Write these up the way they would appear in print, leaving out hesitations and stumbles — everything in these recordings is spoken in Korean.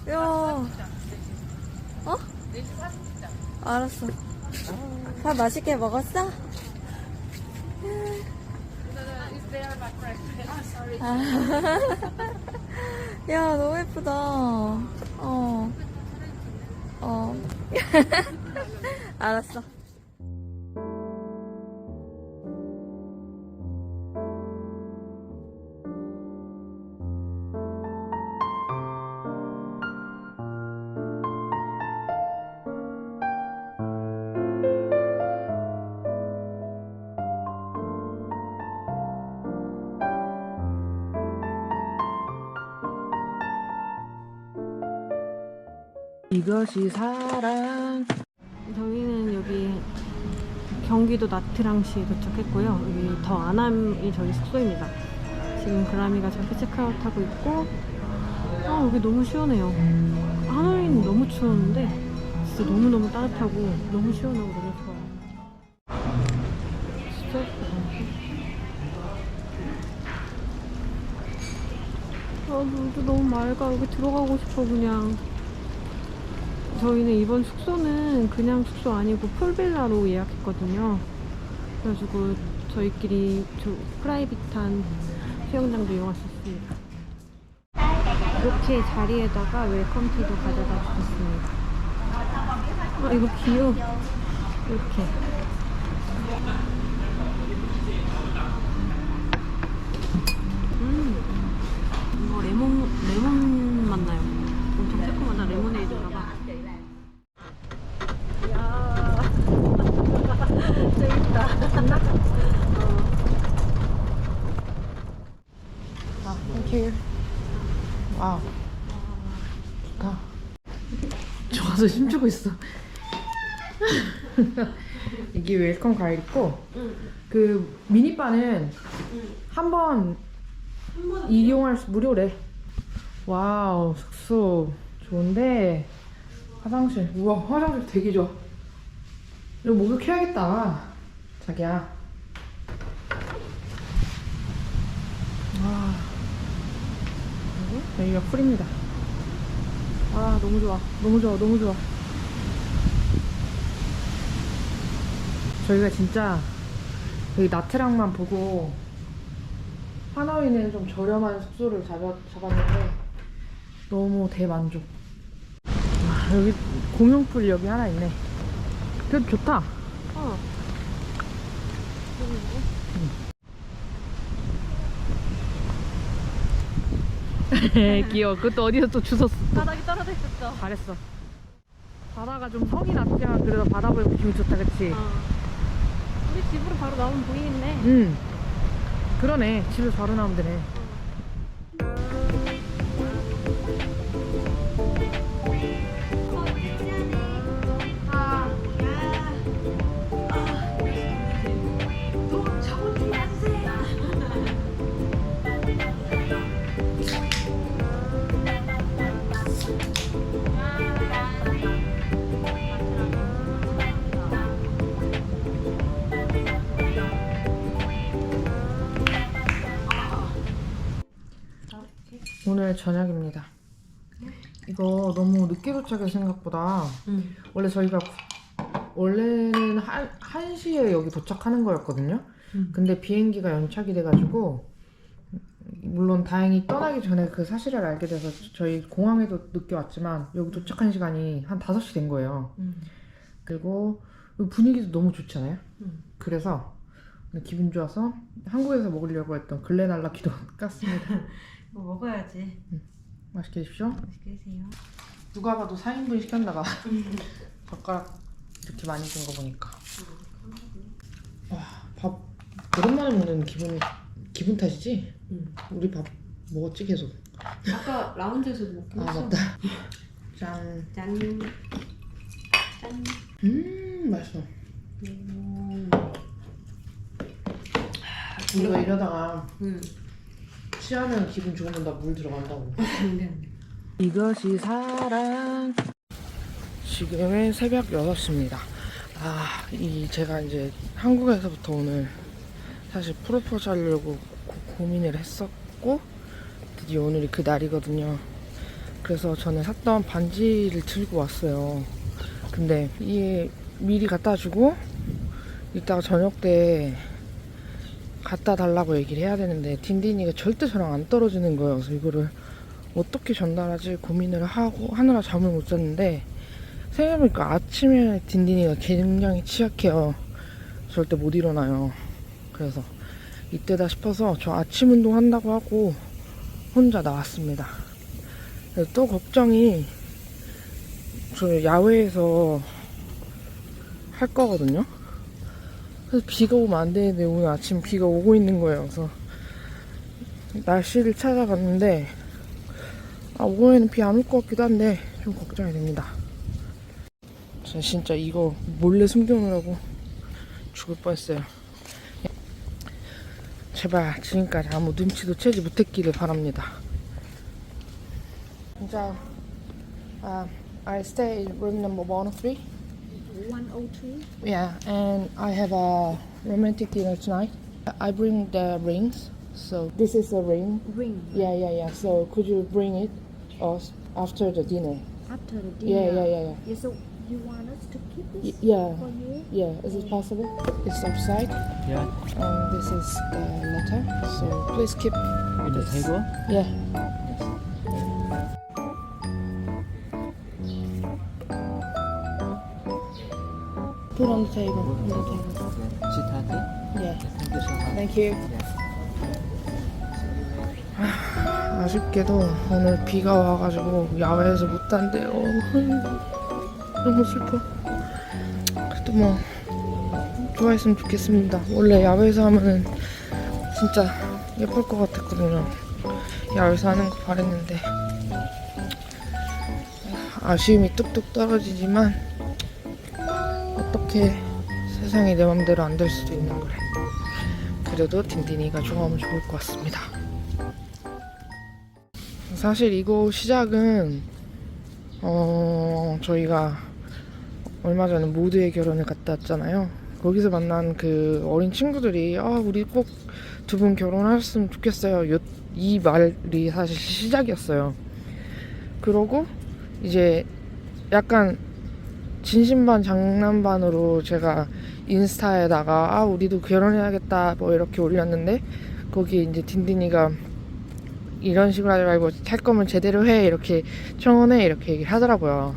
야, 어? 알았어. 밥 맛있게 먹었어? 아, 야, 너무 예쁘다. 어. 알았어. 이것이 사랑. 저희는 여기 경기도 나트랑시에 도착했고요. 여기 더 아남이 저희 숙소입니다. 지금 그라미가 저렇게 체크아웃하고 있고, 여기 너무 시원해요. 하노이는 너무 추웠는데 진짜 너무너무 따뜻하고 너무 시원하고 너무 좋아요. 진짜 예쁘다. 물도 너무 맑아. 여기 들어가고 싶어 그냥. 저희는 이번 숙소는 그냥 숙소 아니고 풀빌라로 예약했거든요. 그래가지고 저희끼리 프라이빗한 수영장도 이용할 수 있습니다. 이렇게 자리에다가 웰컴티도 가져다 주셨습니다. 이거 귀여워. 이렇게. 이거 레몬 맛 나요. 엄청 새콤하다. 레모네이드인가봐. 이야. 재밌다. 땡큐. 와우. 좋다. 좋아서 힘주고 있어. 이게 웰컴 가이드고, 그 미니바는 한 번 이용할 수 무료래. 와우, 숙소 좋은데. 화장실, 우와, 화장실 되게 좋아. 이거 목욕해야겠다, 자기야. 와, 여기가 풀입니다. 아, 너무 좋아, 너무 좋아, 너무 좋아. 저희가 진짜 여기 나트랑만 보고 하노이는 좀 저렴한 숙소를 잡았는데 너무 대만족. 여기 공용풀 여기 하나 있네. 그래도 좋다. 귀여워. 그것도 어디서 또 주웠어. 바닥이 떨어져 있었죠. 잘했어. 바다가 좀 성이 낮지만 그래도 바다 보면 기분 좋다, 그치? 우리 집으로 바로 나오면 보이겠네. 응. 그러네. 집에서 바로 나오면 되네. 오늘 저녁입니다. 이거 너무 늦게 도착해서 생각보다. 원래 저희가 원래는 1시에 여기 도착하는 거였거든요. 근데 비행기가 연착이 돼가지고, 물론 다행히 떠나기 전에 그 사실을 알게 돼서 저희 공항에도 늦게 왔지만 여기 도착한 시간이 한 5시 된 거예요. 그리고 분위기도 너무 좋잖아요. 그래서 기분 좋아서 한국에서 먹으려고 했던 글렌알라키도 깠습니다. 뭐 먹어야지. 맛있게 드십시오. 맛있게 드세요. 누가 봐도 4인분 시켰나봐. 젓가락 이렇게 많이 준 거 보니까. 와, 밥 오랜만에 먹는 기분 탓이지? 우리 밥 먹었지 계속. 아까 라운지에서도 먹긴 했어. 맞다. 짠. 짠. 짠. 맛있어. 우리가 이러다가 취하면 기분 좋으면 나 물 들어간다고. 이것이 사랑. 지금은 새벽 6시입니다. 제가 이제 한국에서부터 오늘 사실 프로포즈 하려고 고민을 했었고, 드디어 오늘이 그 날이거든요. 그래서 전에 샀던 반지를 들고 왔어요. 근데 이게 미리 갖다 주고 이따가 저녁 때 갖다 달라고 얘기를 해야 되는데 딘딘이가 절대 저랑 안 떨어지는 거예요. 그래서 이거를 어떻게 전달하지 고민을 하느라 잠을 못 잤는데 생각해보니까 아침에 딘딘이가 굉장히 취약해요. 절대 못 일어나요. 그래서 이때다 싶어서 저 아침 운동 한다고 하고 혼자 나왔습니다. 또 걱정이 저 야외에서 할 거거든요. 그래서 비가 오면 안 되는데 오늘 아침 비가 오고 있는 거예요. 그래서 날씨를 찾아갔는데 오후에는 비 안 올 것 같기도 한데 좀 걱정이 됩니다. 저 진짜 이거 몰래 숨겨놓으라고 죽을 뻔했어요. 제발 지금까지 아무 눈치도 채지 못했기를 바랍니다. 진짜 I stay in room number 103. 103. Yeah, and I have a romantic dinner tonight. I bring the rings. So this is a ring. Ring. Yeah. So could you bring it us after the dinner? After the dinner. Yeah. Yeah, so you want us to keep this Yeah. for you? Yeah, is it possible? It's outside. Yeah, This is the letter. So please keep in the this. table. Yeah. Put on the table. On the table. Sit happy. Yeah. Thank you so much. Thank you. 아쉽게도 오늘 비가 와가지고 야외에서 못 단대요. 너무 슬퍼. 그래도 뭐 좋아했으면 좋겠습니다. 원래 야외에서 하면은 진짜 예쁠 것 같았거든요. 야외에서 하는 거 바랬는데 아쉬움이 뚝뚝 떨어지지만 어떻게 세상이 내 맘대로 안 될 수도 있는 거래. 그래도 딘딘이가 좋아하면 좋을 것 같습니다. 사실 이거 시작은 저희가 얼마 전에 모두의 결혼을 갔다 왔잖아요. 거기서 만난 그 어린 친구들이 우리 꼭 두 분 결혼하셨으면 좋겠어요. 이 말이 사실 시작이었어요. 그러고 이제 약간 진심 반 장난 반으로 제가 인스타에다가 우리도 결혼해야겠다 뭐 이렇게 올렸는데 거기에 이제 딘딘이가 이런 식으로 하지 말고 할 거면 제대로 해 이렇게 청혼해 이렇게 얘기를 하더라고요.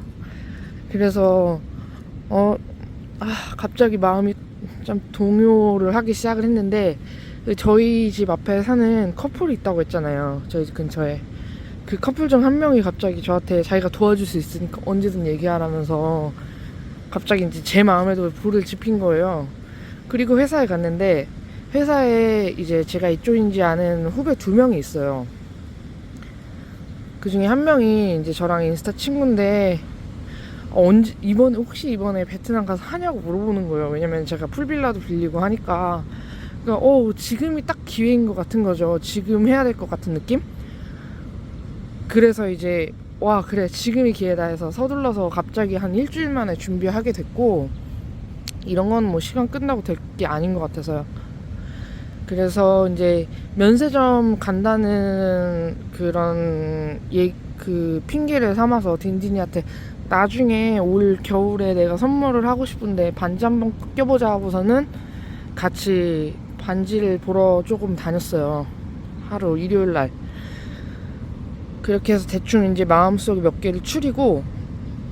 그래서 갑자기 마음이 좀 동요를 하기 시작을 했는데 저희 집 앞에 사는 커플이 있다고 했잖아요. 저희 집 근처에. 그 커플 중 한 명이 갑자기 저한테 자기가 도와줄 수 있으니까 언제든 얘기하라면서 갑자기 이제 제 마음에도 불을 지핀 거예요. 그리고 회사에 갔는데 회사에 이제 제가 이쪽인지 아는 후배 2명이 있어요. 그 중에 한 명이 이제 저랑 인스타 친구인데 혹시 이번에 베트남 가서 하냐고 물어보는 거예요. 왜냐면 제가 풀빌라도 빌리고 하니까 그러니까 지금이 딱 기회인 것 같은 거죠. 지금 해야 될 것 같은 느낌? 그래서 이제 그래 지금이 기회다 해서 서둘러서 갑자기 한 일주일 만에 준비하게 됐고 이런 건 뭐 시간 끝나고 될 게 아닌 것 같아서요. 그래서 이제 면세점 간다는 그런 그 핑계를 삼아서 딘딘이한테 나중에 올 겨울에 내가 선물을 하고 싶은데 반지 한번 껴보자 하고서는 같이 반지를 보러 조금 다녔어요. 하루 일요일날. 그렇게 해서 대충 이제 마음속에 몇 개를 추리고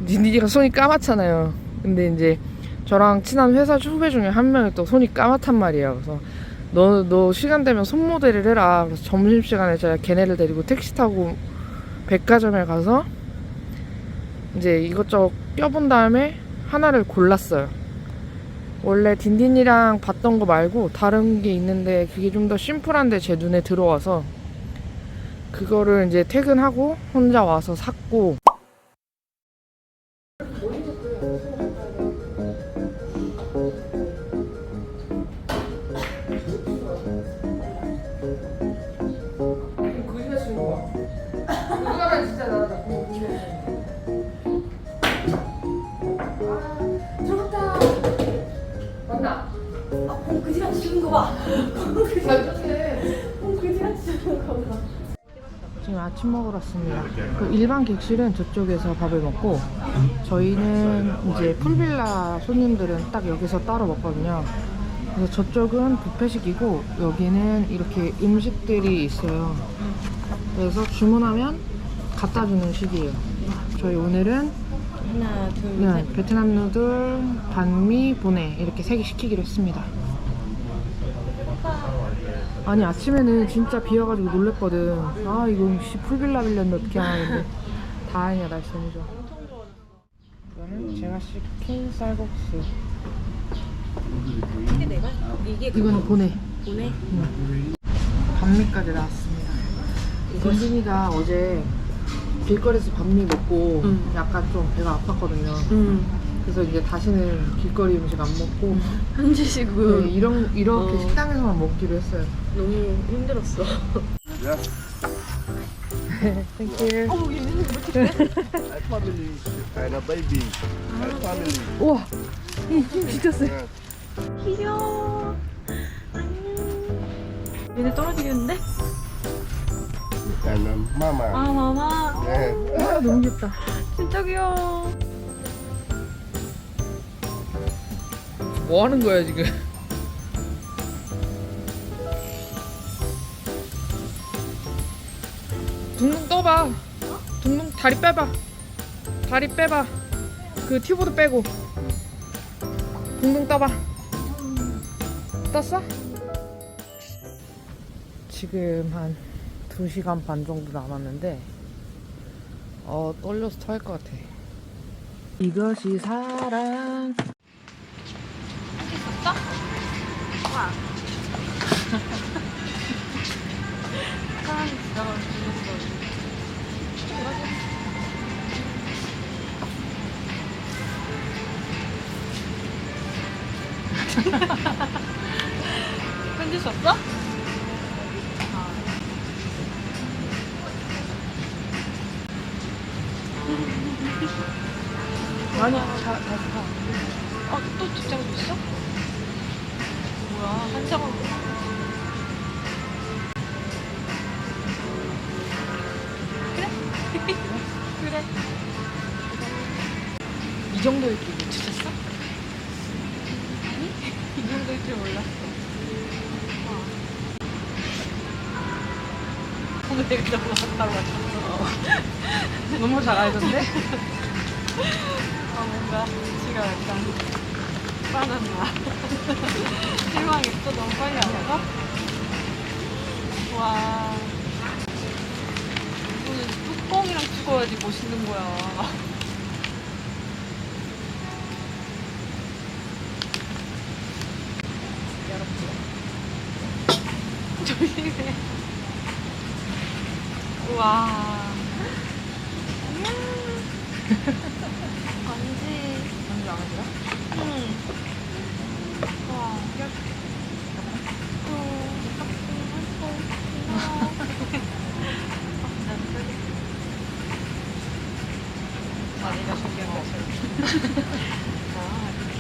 딘딘이가 손이 까맣잖아요. 근데 이제 저랑 친한 회사 후배 중에 한 명이 또 손이 까맣단 말이에요. 그래서 너 시간 되면 손모델을 해라. 그래서 점심시간에 제가 걔네를 데리고 택시 타고 백화점에 가서 이제 이것저것 껴본 다음에 하나를 골랐어요. 원래 딘딘이랑 봤던 거 말고 다른 게 있는데 그게 좀 더 심플한데 제 눈에 들어와서 그거를 이제 퇴근하고 혼자 와서 샀고 그지같이 주는 거 봐. 지금 아침 먹으러 왔습니다. 그 일반 객실은 저쪽에서 밥을 먹고 저희는 이제 풀빌라 손님들은 딱 여기서 따로 먹거든요. 그래서 저쪽은 뷔페식이고 여기는 이렇게 음식들이 있어요. 그래서 주문하면 갖다 주는 식이에요. 저희 오늘은 하나, 둘, 네, 셋. 베트남 누들, 반미, 보내 이렇게 3개 시키기로 했습니다. 아니 아침에는 진짜 비 와가지고 놀랬거든. 아 이거 풀빌라 빌렸는데 어떻게 하나. 다행이야, 날씨 너무 좋아. 이거는 제가 시킨 쌀국수. 이게 내가 이게 이거는 보내. 보내. 반미까지 나왔습니다. 권진이가 어제 길거리에서 반미 먹고 약간 좀 배가 아팠거든요. 그래서 이제 다시는 길거리 음식 안 먹고 현지식으로 네, 이렇게 식당에서만 먹기로 했어요. 너무 힘들었어. Thank you. A family and a baby. A family. 우와, 힘 진짜 세. 귀여워. 안녕. 얘네 떨어지겠는데? And mama. 아 마마. Yeah. 아, 너무 귀엽다. 진짜 귀여워. 뭐 하는 거야 지금? 둥둥 떠봐. 둥둥 다리 빼봐. 다리 빼봐. 그 튜브도 빼고. 둥둥 떠봐. 떴어? 지금 한 2시간 반 정도 남았는데 떨려서 토할 것 같아. 이것이 사랑. 사람이 지나가면 죽었어. 편지 줬어? 아니, 다시 타. 또 두 장 줬어? 뭐야, 한 장은. 그래? 그래. 이 정도일 줄 못 찾았어? 아니? 이 정도일 줄 몰랐어. 오늘 내가 너무 갔다고 왔어. 너무 잘 알던데? 뭔가 지가 약간 빠졌나. 실망했어? 너무 빨리 안 와서? 와. 오늘 뚜껑이랑 찍어야지 멋있는 거야. 조심해. 우와. 건지. 언니 마음에 들어? 응. 와. 자기가 준비한 것처럼. 아, 이렇게.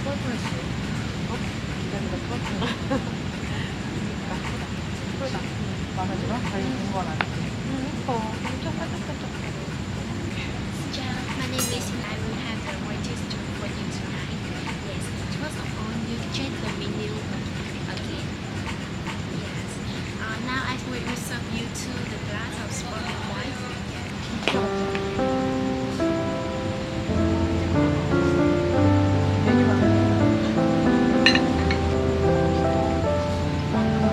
펄프레시. 기다리다 펄프. 예쁘다. 마음에 들어? 자기 본건 아니지? 예뻐. 엄청 반짝반짝해. My name is I will have the whitest tour for you tonight. Yes, first of all, you check the menu again. Yes. Now I will serve you to the glass of sparkling wine. 메뉴 마음에 들어?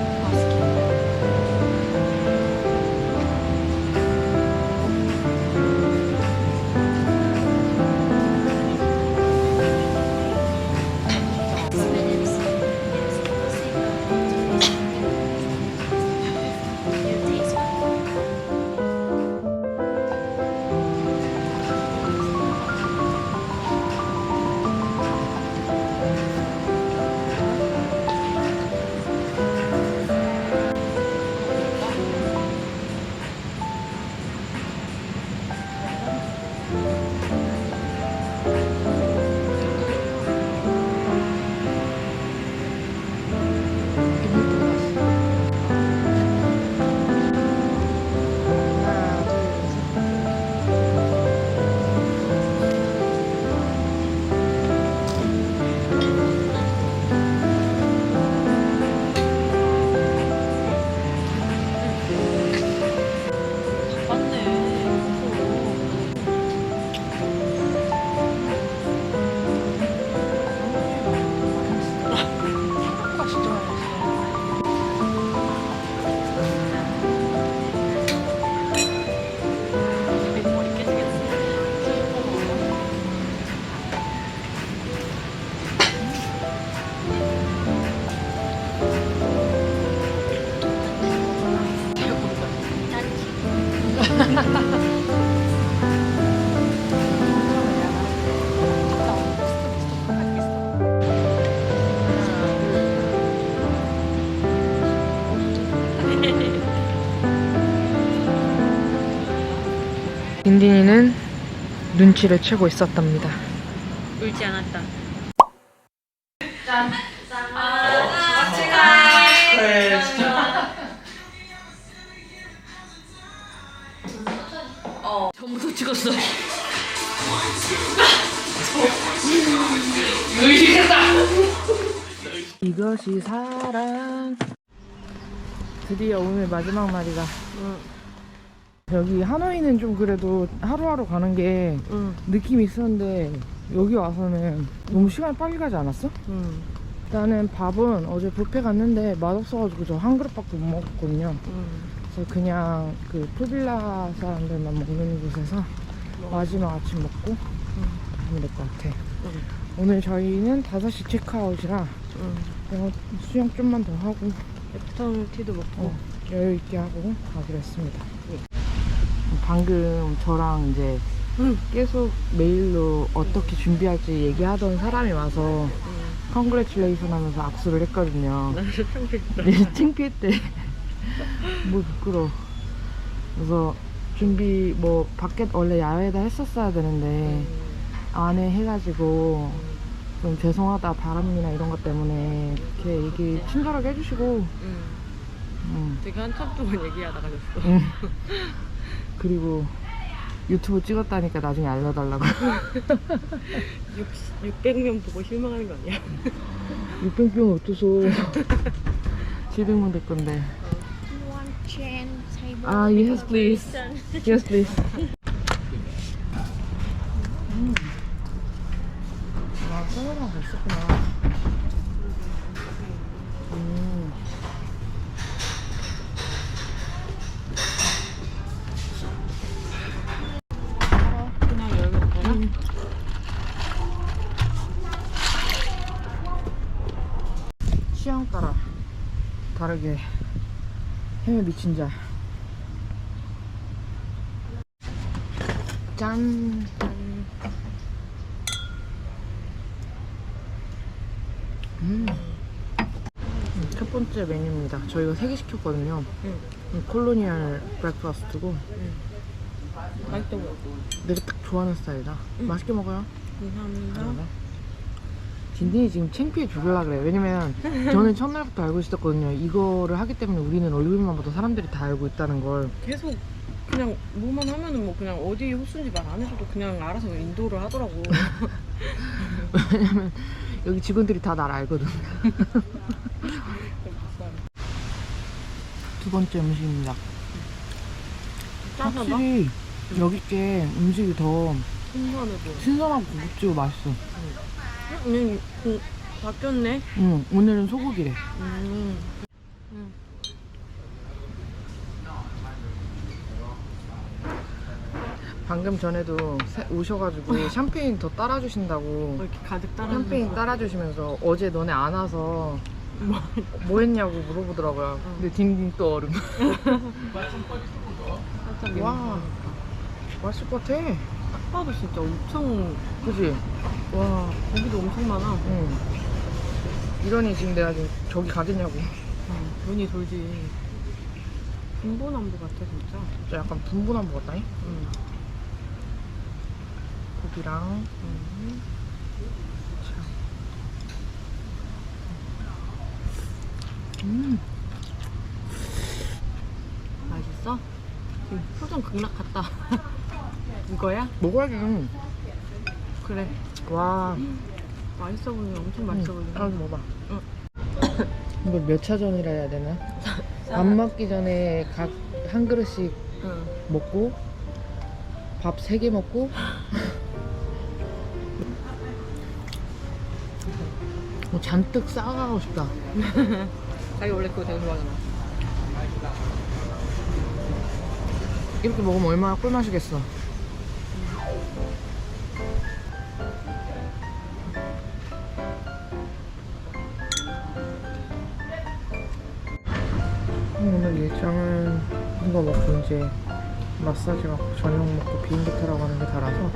You taste one. 딘딘이는 눈치를 채고 있었답니다. 울지 않았다. 전부터 찍었어. 이것이 사랑. 드디어 오늘 마지막 날이다. 여기 하노이는 좀 그래도 하루하루 가는 게 느낌이 있었는데 여기 와서는 너무 시간이 빨리 가지 않았어? 나는 밥은 어제 뷔페 갔는데 맛없어가지고 저 한 그릇밖에 못 먹었거든요. 그래서 그냥 그 풀빌라 사람들만 먹는 곳에서 마지막 아침 먹고 가면 될 것 같아. 오늘 저희는 5시 체크아웃이라 그냥 수영 좀만 더 하고 애프터눈 티도 먹고 여유있게 하고 가기로 했습니다. 방금 저랑 이제 계속 메일로 어떻게 준비할지 얘기하던 사람이 와서 컨그레츄레이션 하면서 악수를 했거든요. 나는 창피했다. 네, 창피했대. 뭐 부끄러워. 그래서 준비 뭐 밖에 원래 야외에다 했었어야 되는데 안에 해가지고 좀 죄송하다 바람이나 이런 것 때문에 이렇게 얘기 친절하게 해주시고 되게 한참 동안 얘기하다가 졌어. 그리고 유튜브 찍었다니까 나중에 알려달라고. 600명 보고 실망하는 거 아니야? 600명 어떠서 700명 될 건데. One chain table. 아, yes please. Yes please. 아, 샐러드가 있었구나. 그냥 열면 되나? 취향 따라 다르게 햄에 미친 자. 짠. 첫 번째 메뉴입니다. 저희가 3개 시켰거든요. 콜로니얼 브렉퍼스트고 맛있어 보여. 내가 딱 좋아하는 스타일이다. 맛있게 먹어요. 감사합니다. 딘딘이 지금 창피해 죽으려고 그래. 왜냐면 저는 첫날부터 알고 있었거든요. 이거를 하기 때문에 우리는 얼굴만 봐도 사람들이 다 알고 있다는 걸. 계속 그냥 뭐만 하면은 뭐 그냥 어디 호수인지 말 안 해줘도 그냥 알아서 인도를 하더라고. 왜냐면 여기 직원들이 다 날 알거든. 두 번째 음식입니다. 짜서 확실히 여기 게 음식이 더 신선해 보여. 신선하고 고급지고 맛있어. 바뀌었네. 응, 오늘은 소고기래. 방금 전에도 오셔가지고 샴페인 더 따라주신다고 이렇게 가득 따라. 샴페인 따라주시면서 어제 너네 안 와서 뭐 했냐고 물어보더라고요. 근데 딩딩 또 얼음. 와, 맛있을 것 같아. 딱 봐도 진짜 엄청. 그지? 와, 고기도 엄청 많아. 응. 이러니 지금 내가 지금 저기 가겠냐고. 눈이 돌지. 중보남부 같아 진짜. 진짜 약간 분분한 것 같다니? 고기랑 맛있어? 지금 표정 극락 같다. 이거야? 먹어야지. 그래. 와, 맛있어 보이네. 엄청 맛있어 보이네. 아, 먹어봐. 이거 몇 차 전이라 해야 되나? 밥 먹기 전에 각 한 그릇씩 먹고 밥 3개 먹고 뭐 잔뜩 싸가고 싶다. 자기 원래 그거 되게 좋아하잖아. 이렇게 먹으면 얼마나 꿀맛이겠어. 오늘 일정은 이거 먹고 이제 마사지 받고 저녁 먹고 비행기 타러 가는 게 다라서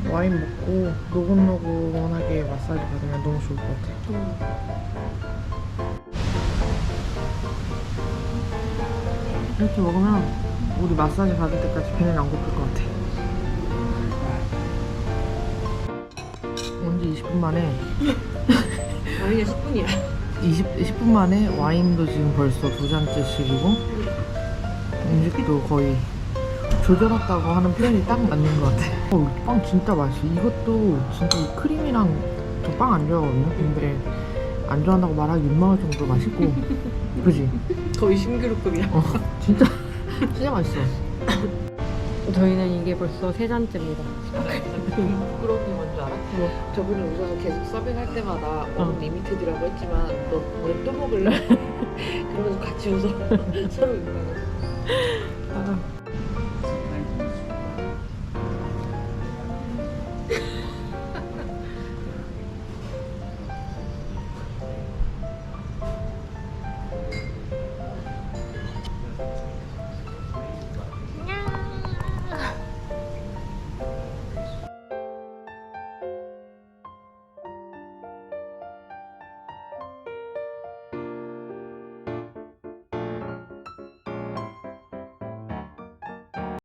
와인 먹고 노곤노곤하게 마사지 받으면 너무 좋을 것 같아. 이렇게 먹으면 우리 마사지 받을 때까지 배는 안 고플 것 같아. 온지 20분 만에 아니야 10분이야. 10분 만에 와인도 지금 벌써 2잔째씩이고 음식도 거의 조절했다고 하는 표현이 딱 맞는 것 같아. 이 빵 진짜 맛있어. 이것도 진짜 이 크림이랑 저 빵 안 좋아하거든요. 근데 안 좋아한다고 말하기 민망할 정도로 맛있고 그지? 거의 신기루급이야. 진짜 진짜 맛있어. 저희는 이게 벌써 3잔째입니다. 부끄러운 게 뭔지 알아? 뭐 저번에 오셔서 계속 서빙할 때마다 리미티드라고 했지만 너 오늘 또 먹을래? 그러면서 같이 웃어. 서로 민망해.